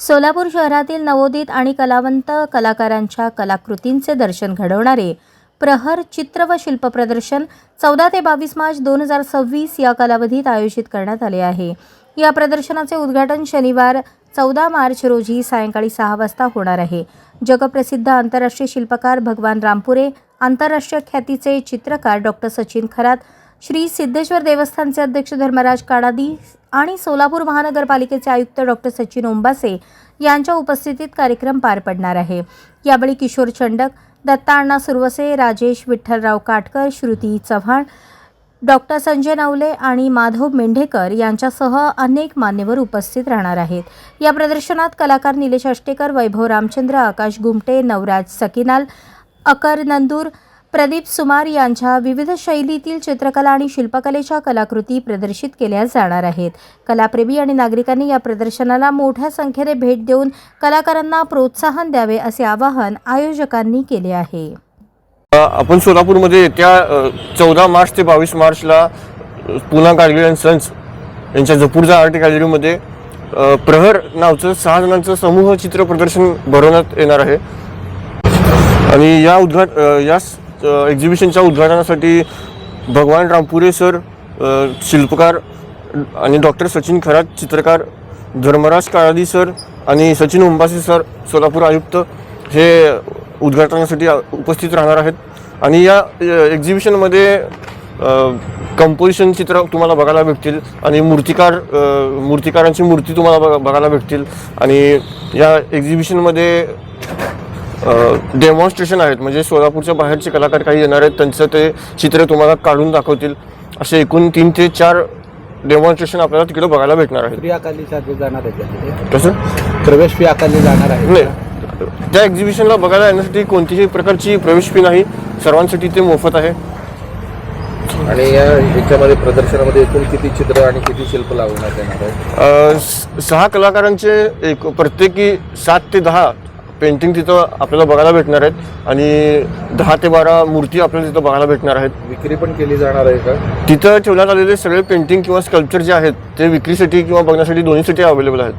सोलापूर शहरातील नवोदित आणि कलावंत कलाकारांच्या कलाकृतींचे दर्शन घडवणारे प्रहर चित्र व शिल्प प्रदर्शन 14 ते 22 मार्च 2026 या कालावधीत आयोजित करण्यात आले आहे। या प्रदर्शनाचे उद्घाटन शनिवार 14 मार्च रोजी सायंकाळी 6 वाजता होणार आहे। जगप्रसिद्ध आंतरराष्ट्रीय शिल्पकार भगवान रामपुरे, आंतरराष्ट्रीय ख्यातीचे चित्रकार डॉक्टर सचिन खरात, श्री सिद्धेश्वर देवस्थानचे अध्यक्ष धर्मराज काडादी आणि सोलापूर महानगरपालिकेचे आयुक्त डॉक्टर सचिन ओंबासे यांच्या उपस्थितीत कार्यक्रम पार पडणार आहे। यावेळी किशोर चंडक, दत्ता अण्णा सुरवसे, राजेश विठ्ठलराव काटकर, श्रुती चव्हाण, डॉक्टर संजय नवले आणि माधव मेंढेकर यांच्यासह अनेक मान्यवर उपस्थित राहणार आहेत। या प्रदर्शनात कलाकार निलेश अष्टेकर, वैभव रामचंद्र, आकाश गुमटे, नवराज सकिनाल, अकर नंदूर, प्रदीप सुमार यांच्या विविध शैलीतील चित्रकला आणि शिल्पकलेच्या कलाकृती प्रदर्शित केल्या जाणार आहेत। कलाप्रेमी आणि नागरिकांनी या प्रदर्शनाला मोठ्या संख्येने भेट देऊन कलाकारांना प्रोत्साहन द्यावे असे आवाहन आयोजकांनी केले आहे। आपण सोलापूरमध्ये येत्या 14 मार्च ते 22 मार्चला पुना गाडगिळ अँड सन्स यांच्या जपूरच्या आर्ट गॅलरीमध्ये प्रहर नावचं 6 जणांचं समूह चित्र प्रदर्शन भरवण्यात येणार आहे। आणि या एक्झिबिशनच्या उद्घाटनासाठी भगवान रामपुरे सर शिल्पकार आणि डॉक्टर सचिन खरात चित्रकार, धर्मराज काडादी सर आणि सचिन ओंबासे सर सोलापूर आयुक्त हे उद्घाटनासाठी उपस्थित राहणार आहेत। आणि या एक्झिबिशनमध्ये कंपोजिशन चित्र तुम्हाला बघायला भेटतील आणि मूर्तिकारांची मूर्ती तुम्हाला बघायला भेटतील। आणि या एक्झिबिशनमध्ये डेमॉन्स्ट्रेशन आहेत, म्हणजे सोलापूरच्या बाहेरचे कलाकार काही येणार आहेत, त्यांचं ते चित्र तुम्हाला काढून दाखवतील। असे एकूण 3 ते 4 डेमॉन्स्ट्रेशन आपल्याला तिकडे बघायला भेटणार आहेत। कसं प्रवेश फी आकारली जाणार आहे? नाही, त्या एक्झिबिशनला बघायला येण्यासाठी कोणतीही प्रकारची प्रवेश फी नाही, सर्वांसाठी ते मोफत आहे। आणि याच्यामध्ये प्रदर्शनामध्ये एकूण किती चित्र आणि किती शिल्प लावण्यात येणार आहे? 6 कलाकारांचे प्रत्येकी 7 ते 10 पेंटिंग तिथं आपल्याला बघायला भेटणार आहेत आणि 10 ते 12 मूर्ती आपल्याला तिथं बघायला भेटणार आहेत। विक्री पण केली जाणार आहे का? तिथं ठेवण्यात आलेले सगळे पेंटिंग किंवा स्कल्पचर जे आहेत ते विक्रीसाठी किंवा बघण्यासाठी दोन्हीसाठी अवेलेबल आहेत।